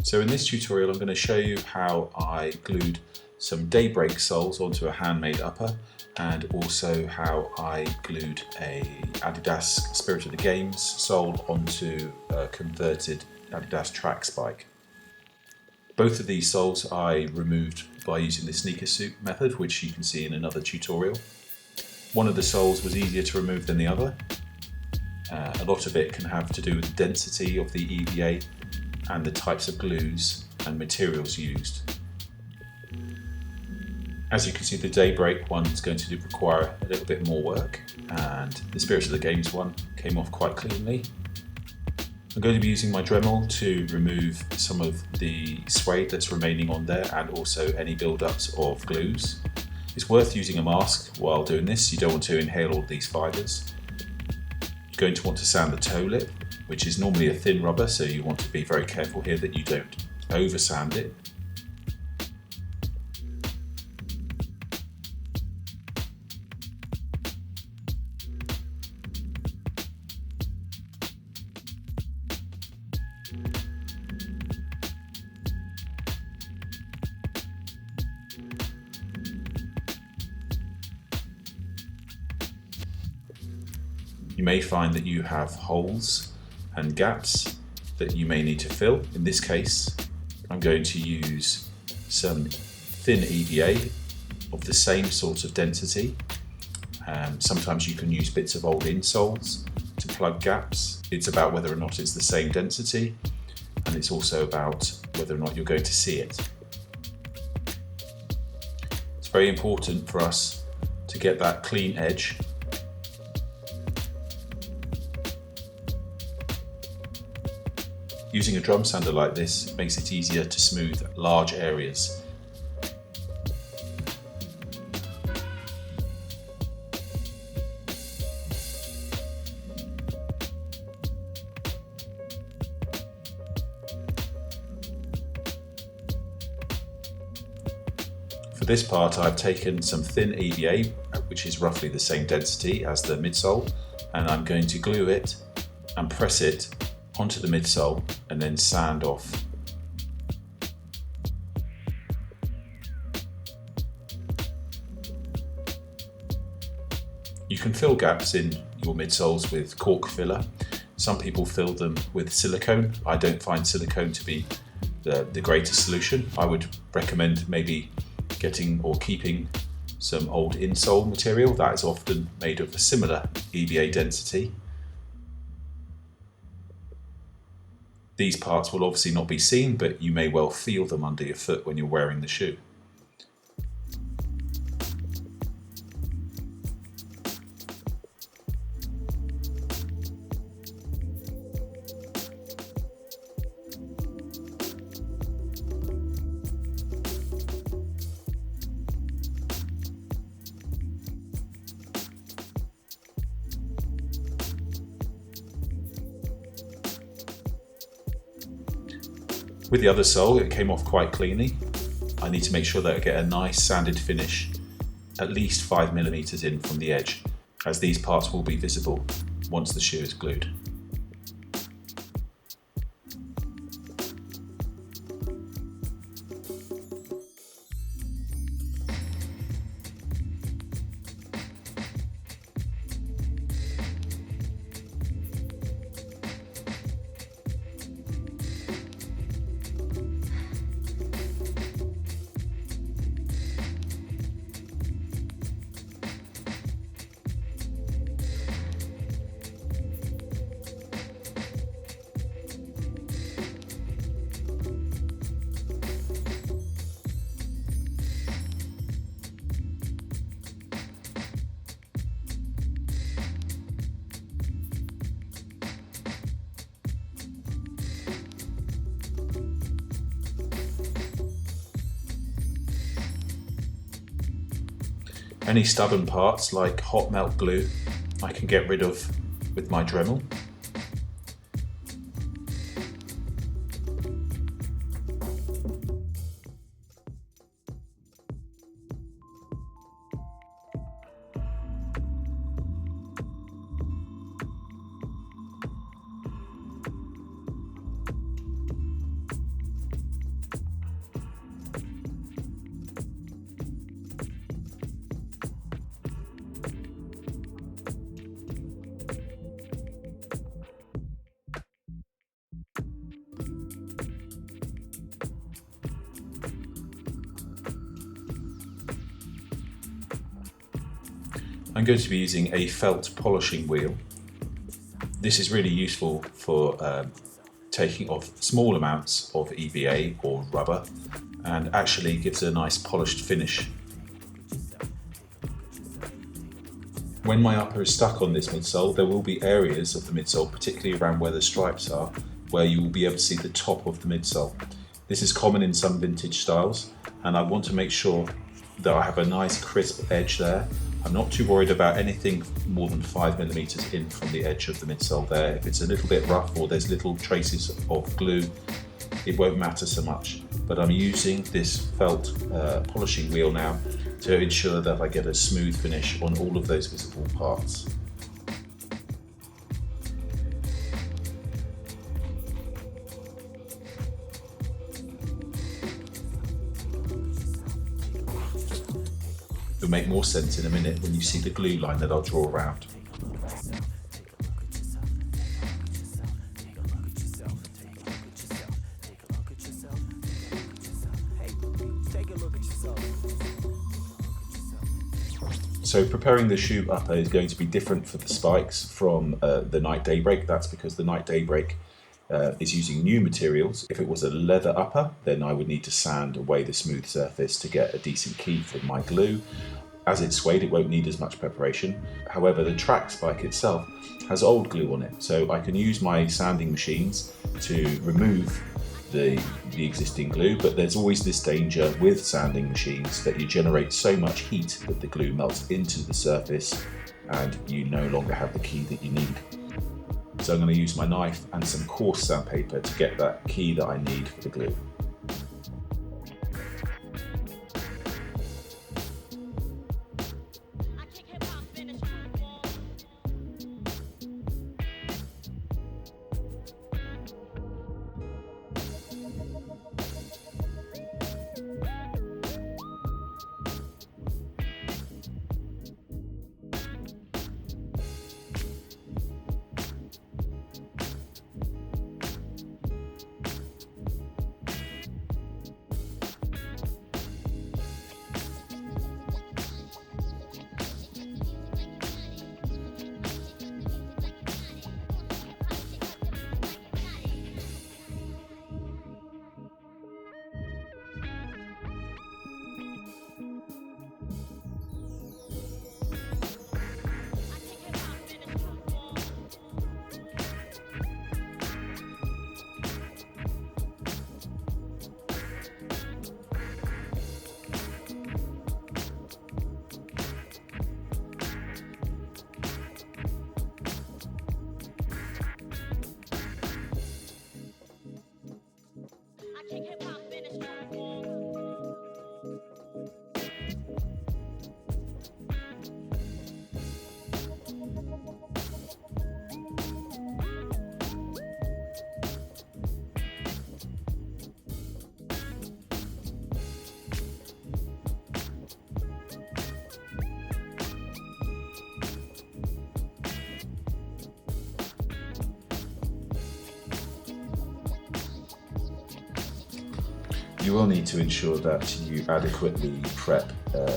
So in this tutorial I'm going to show you how I glued some Daybreak soles onto a handmade upper, and also how I glued a Adidas Spirit of the Games sole onto a converted Adidas track spike. Both of these soles I removed by using the sneaker suit method, which you can see in another tutorial. One of the soles was easier to remove than the other. A lot of it can have to do with the density of the EVA and the types of glues and materials used. As you can see, the Daybreak one is going to require a little bit more work, and the Spirit of the Games one came off quite cleanly. I'm going to be using my Dremel to remove some of the suede that's remaining on there, and also any build-ups of glues. It's worth using a mask while doing this. You don't want to inhale all these fibres. You're going to want to sand the toe lip, which is normally a thin rubber, so you want to be very careful here that you don't over sand it. You may find that you have holes and gaps that you may need to fill. In this case, I'm going to use some thin EVA of the same sort of density. Sometimes you can use bits of old insoles to plug gaps. It's about whether or not it's the same density, and it's also about whether or not you're going to see it. It's very important for us to get that clean edge. Using a drum sander like this makes it easier to smooth large areas. For this part, I've taken some thin EVA, which is roughly the same density as the midsole, and I'm going to glue it and press it onto the midsole and then sand off. You can fill gaps in your midsoles with cork filler. Some people fill them with silicone. I don't find silicone to be the greatest solution. I would recommend maybe getting or keeping some old insole material that is often made of a similar EVA density. These parts will obviously not be seen, but you may well feel them under your foot when you're wearing the shoe. With the other sole, it came off quite cleanly. I need to make sure that I get a nice sanded finish, at least 5mm in from the edge, as these parts will be visible once the shoe is glued. Any stubborn parts like hot melt glue I can get rid of with my Dremel. I'm going to be using a felt polishing wheel. This is really useful for taking off small amounts of EVA or rubber, and actually gives a nice polished finish. When my upper is stuck on this midsole, there will be areas of the midsole, particularly around where the stripes are, where you will be able to see the top of the midsole. This is common in some vintage styles, and I want to make sure that I have a nice crisp edge there. I'm not too worried about anything more than 5mm in from the edge of the midsole there. If it's a little bit rough or there's little traces of glue, it won't matter so much. But I'm using this felt polishing wheel now to ensure that I get a smooth finish on all of those visible parts. It'll make more sense in a minute when you see the glue line that I'll draw around. So preparing the shoe upper is going to be different for the spikes from the Night Daybreak. That's because the Night Daybreak is using new materials. If it was a leather upper, then I would need to sand away the smooth surface to get a decent key for my glue. As it's suede, it won't need as much preparation. However, the track spike itself has old glue on it, so I can use my sanding machines to remove the existing glue, but there's always this danger with sanding machines that you generate so much heat that the glue melts into the surface and you no longer have the key that you need. So I'm going to use my knife and some coarse sandpaper to get that key that I need for the glue. You will need to ensure that you adequately prep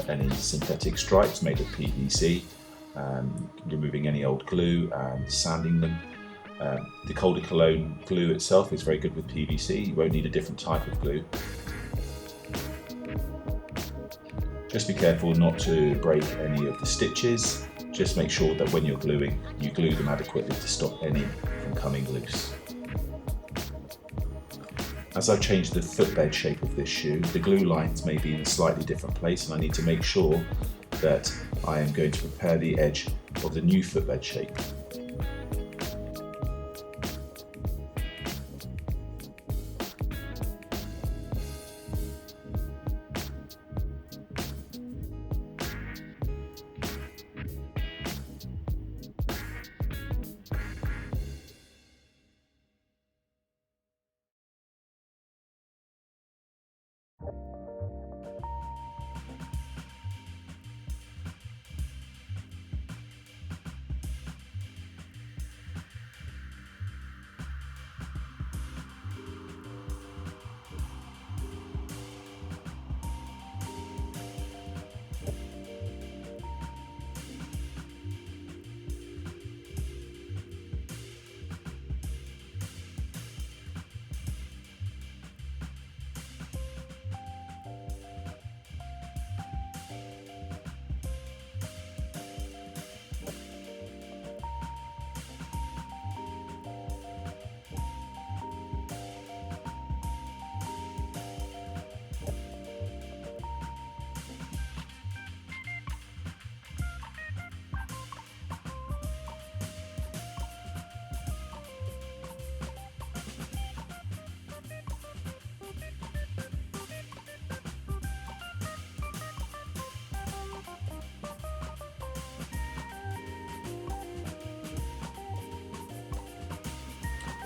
any synthetic stripes made of PVC, removing any old glue and sanding them. The Col de Cologne glue itself is very good with PVC. You won't need a different type of glue. Just be careful not to break any of the stitches. Just make sure that when you're gluing, you glue them adequately to stop any from coming loose. As I've changed the footbed shape of this shoe, the glue lines may be in a slightly different place, and I need to make sure that I am going to prepare the edge of the new footbed shape.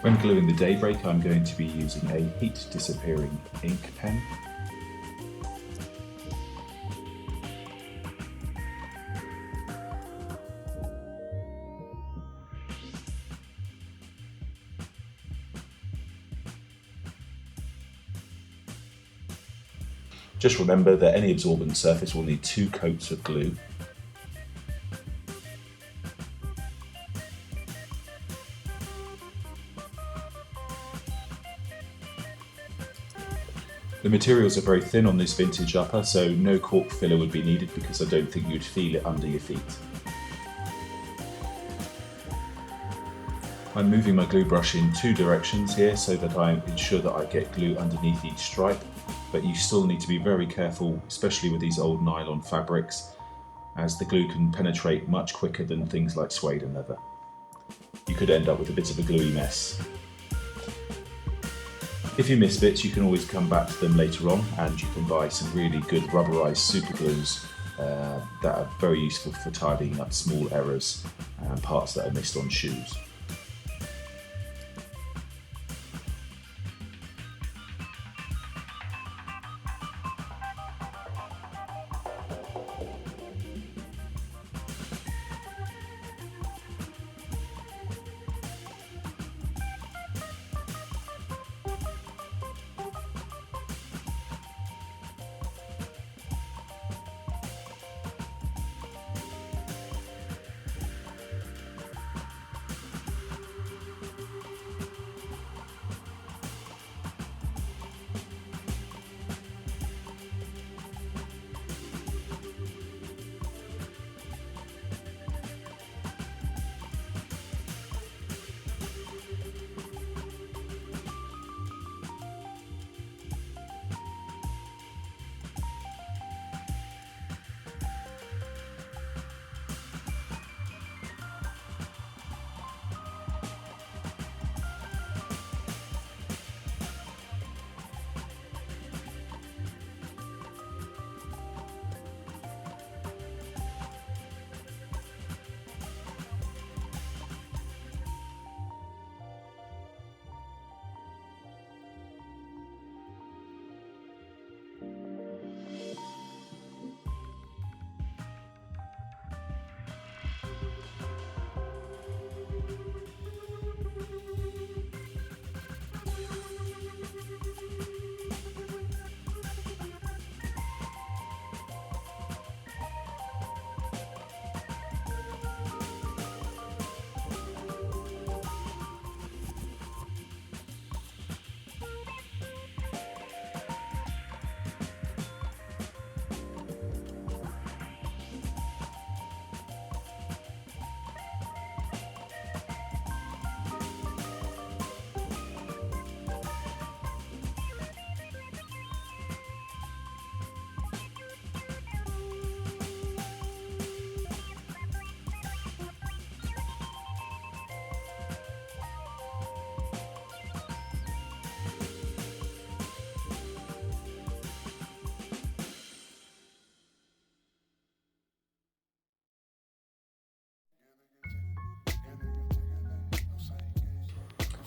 When gluing the Daybreak, I'm going to be using a heat disappearing ink pen. Just remember that any absorbent surface will need 2 coats of glue. The materials are very thin on this vintage upper, so no cork filler would be needed because I don't think you'd feel it under your feet. I'm moving my glue brush in 2 directions here so that I ensure that I get glue underneath each stripe, but you still need to be very careful, especially with these old nylon fabrics, as the glue can penetrate much quicker than things like suede and leather. You could end up with a bit of a gluey mess. If you miss bits, you can always come back to them later on, and you can buy some really good rubberized super glues that are very useful for tidying up small errors and parts that are missed on shoes.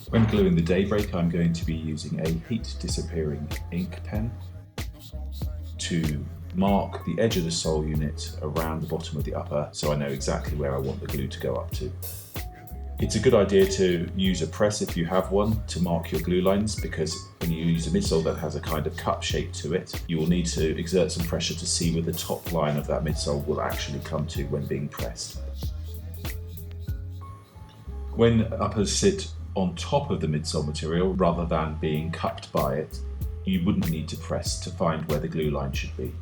When gluing the Daybreak, I'm going to be using a heat disappearing ink pen to mark the edge of the sole unit around the bottom of the upper so I know exactly where I want the glue to go up to. It's a good idea to use a press if you have one to mark your glue lines, because when you use a midsole that has a kind of cup shape to it, you will need to exert some pressure to see where the top line of that midsole will actually come to when being pressed. When uppers sit on top of the midsole material rather than being cupped by it, you wouldn't need to press to find where the glue line should be.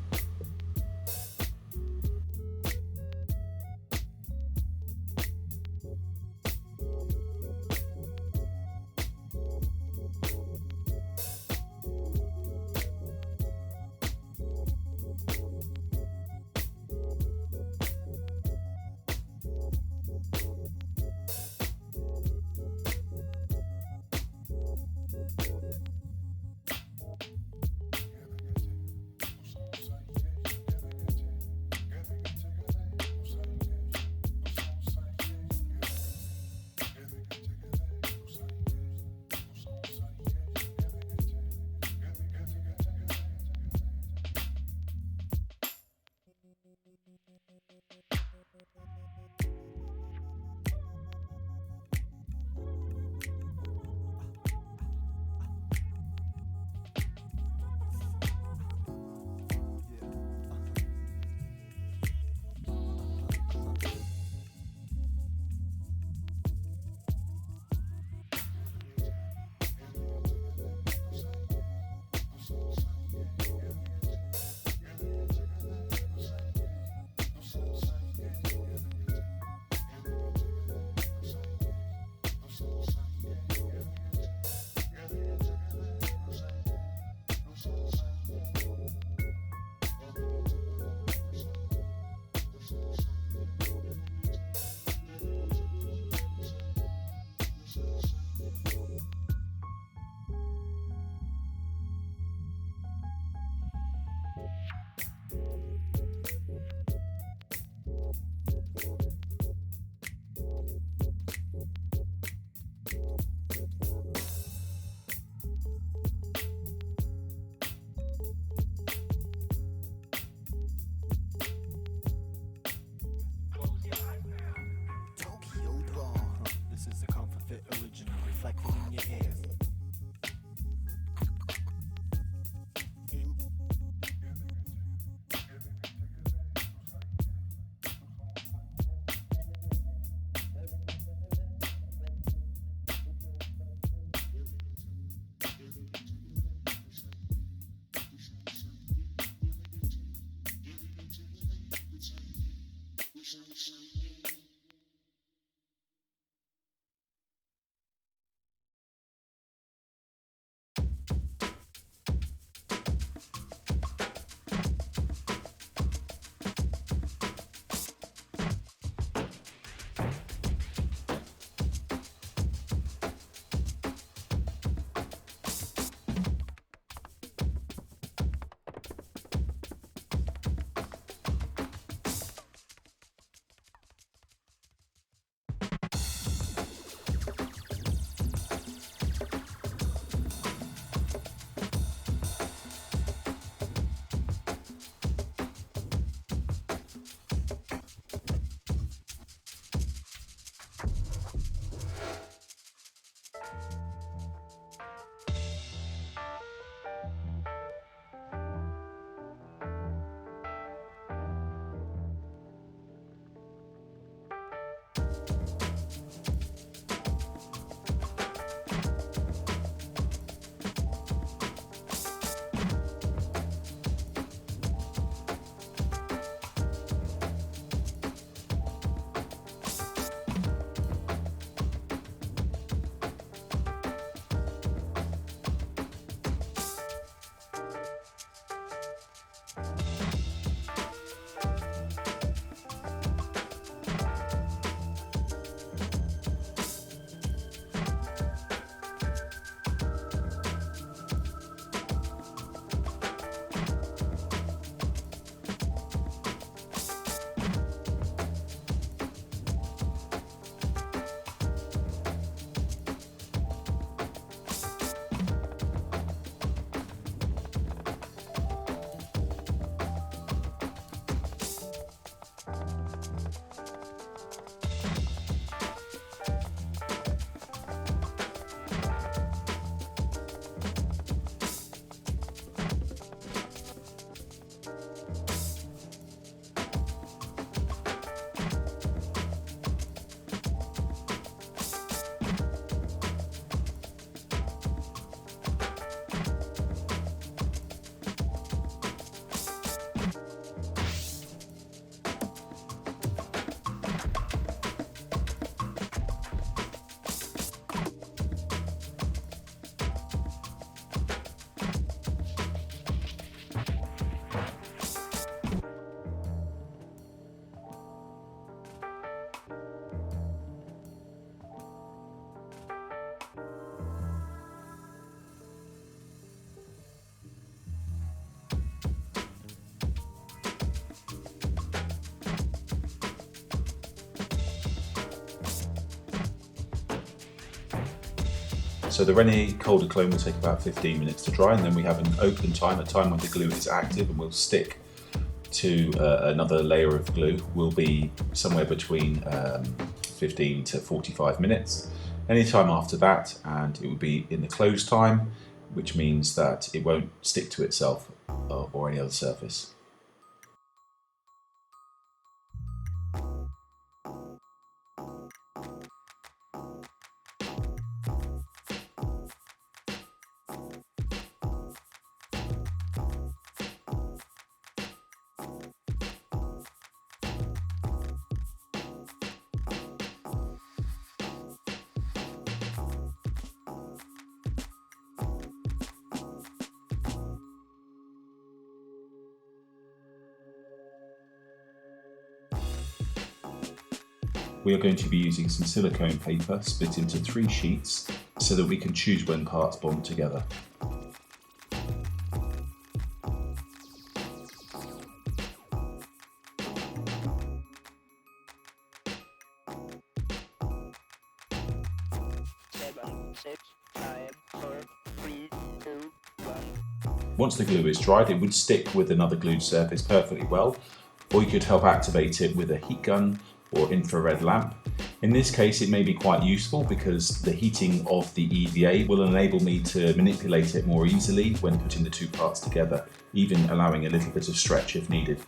So the Renier Coldichlone will take about 15 minutes to dry, and then we have an open time, a time when the glue is active and will stick to another layer of glue, will be somewhere between 15 to 45 minutes. Any time after that, and it will be in the closed time, which means that it won't stick to itself or any other surface. We are going to be using some silicone paper split into 3 sheets so that we can choose when parts bond together. Once the glue is dried, it would stick with another glued surface perfectly well, or you could help activate it with a heat gun or infrared lamp. In this case, it may be quite useful because the heating of the EVA will enable me to manipulate it more easily when putting the 2 parts together, even allowing a little bit of stretch if needed.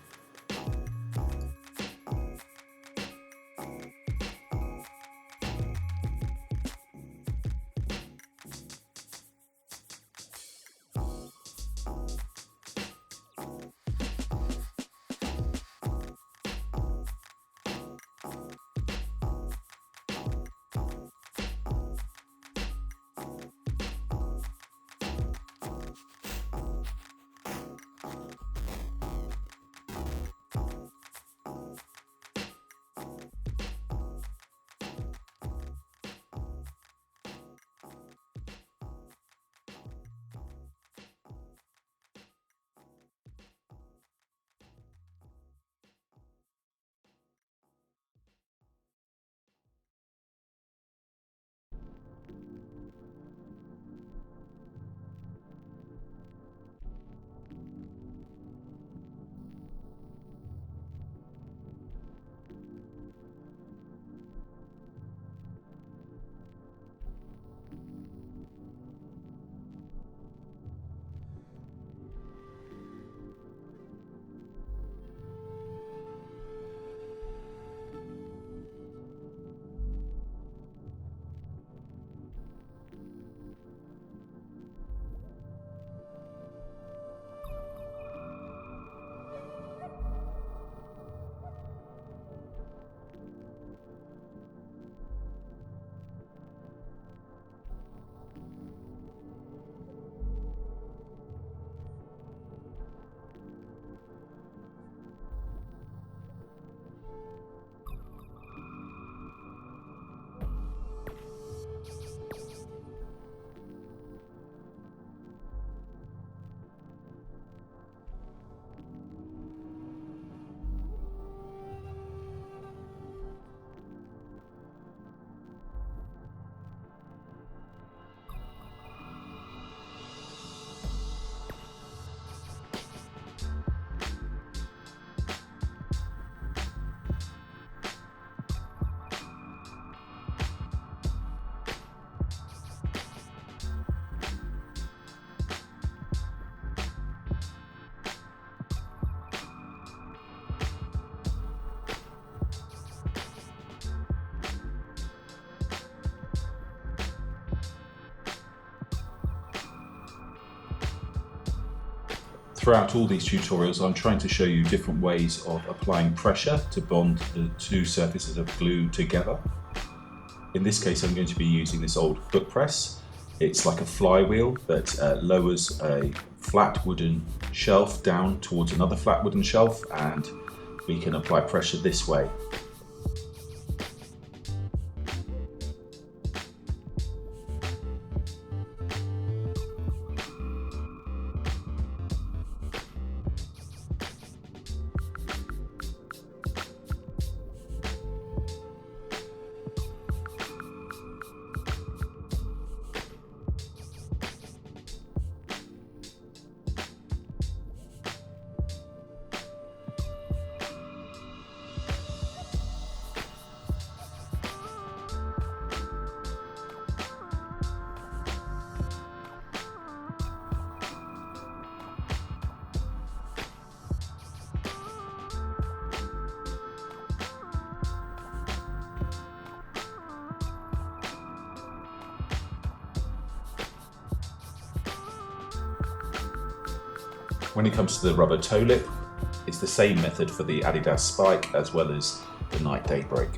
Throughout all these tutorials, I'm trying to show you different ways of applying pressure to bond the 2 surfaces of glue together. In this case, I'm going to be using this old foot press. It's like a flywheel that lowers a flat wooden shelf down towards another flat wooden shelf, and we can apply pressure this way. When it comes to the rubber toe lip, it's the same method for the Adidas Spike as well as the Nike Daybreak.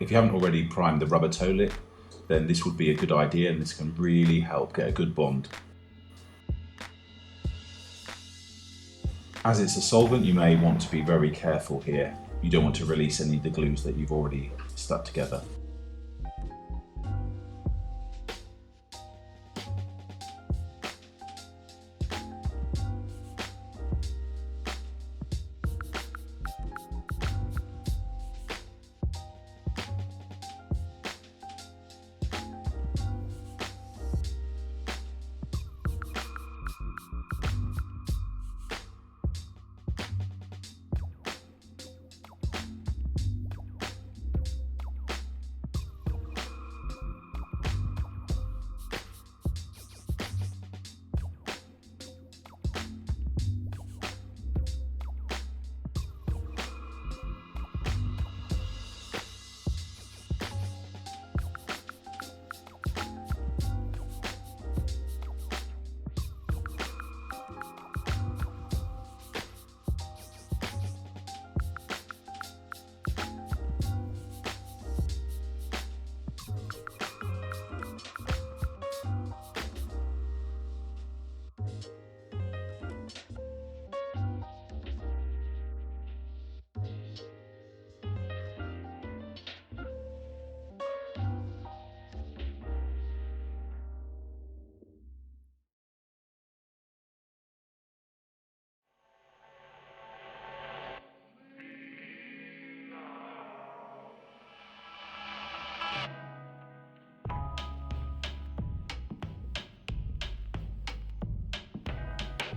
If you haven't already primed the rubber toe lip, then this would be a good idea, and this can really help get a good bond. As it's a solvent, you may want to be very careful here. You don't want to release any of the glues that you've already stuck together.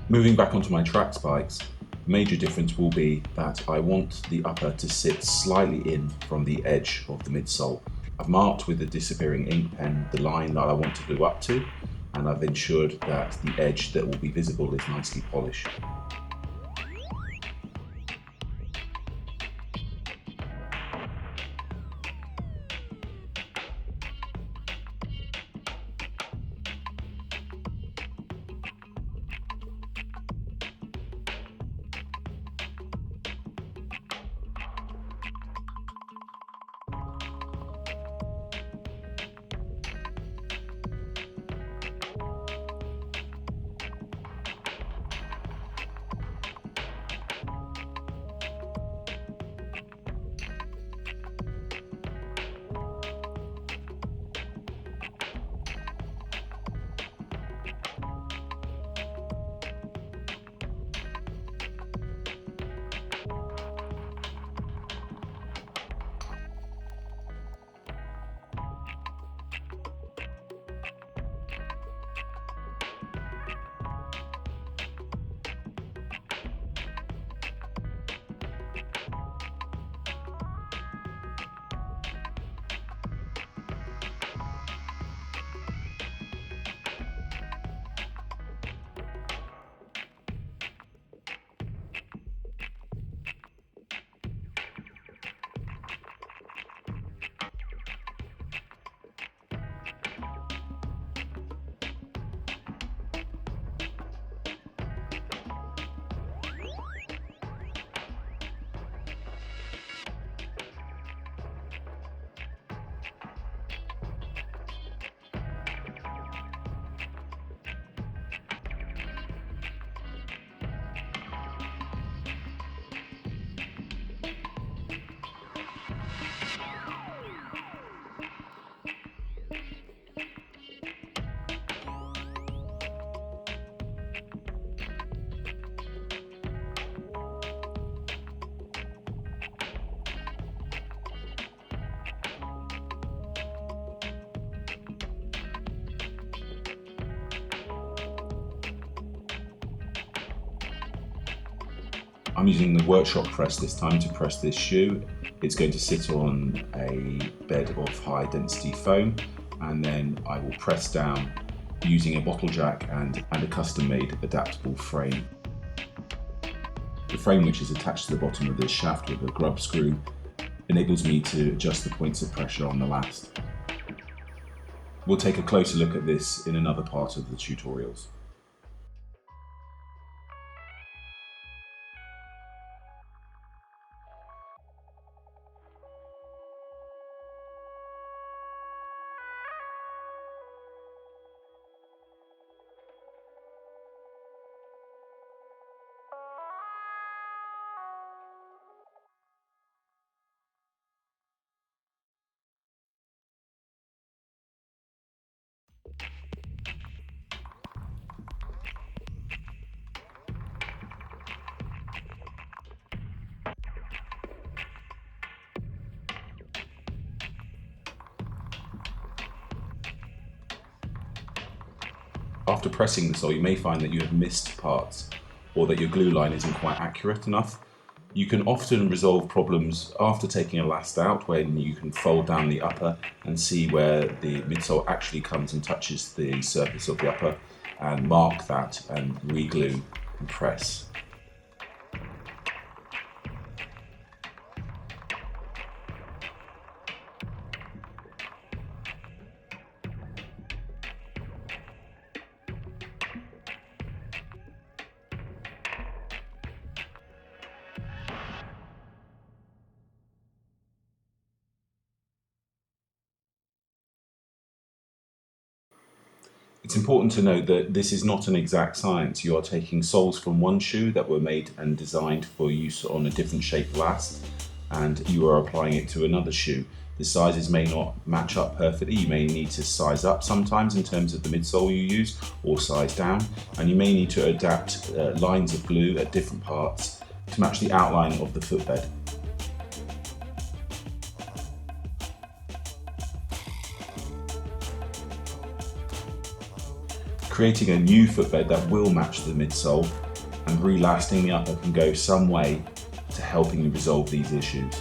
Moving back onto my track spikes, the major difference will be that I want the upper to sit slightly in from the edge of the midsole. I've marked with the disappearing ink pen the line that I want to glue up to, and I've ensured that the edge that will be visible is nicely polished. I'm using the workshop press this time to press this shoe. It's going to sit on a bed of high density foam, and then I will press down using a bottle jack and a custom made adaptable frame. The frame, which is attached to the bottom of this shaft with a grub screw, enables me to adjust the points of pressure on the last. We'll take a closer look at this in another part of the tutorials. After pressing the sole, you may find that you have missed parts or that your glue line isn't quite accurate enough. You can often resolve problems after taking a last out, when you can fold down the upper and see where the midsole actually comes and touches the surface of the upper, and mark that and re-glue and press. It's important to note that this is not an exact science. You are taking soles from one shoe that were made and designed for use on a different shape last, and you are applying it to another shoe. The sizes may not match up perfectly. You may need to size up sometimes in terms of the midsole you use, or size down, and you may need to adapt lines of glue at different parts to match the outline of the footbed. Creating a new footbed that will match the midsole and relasting the upper can go some way to helping you resolve these issues.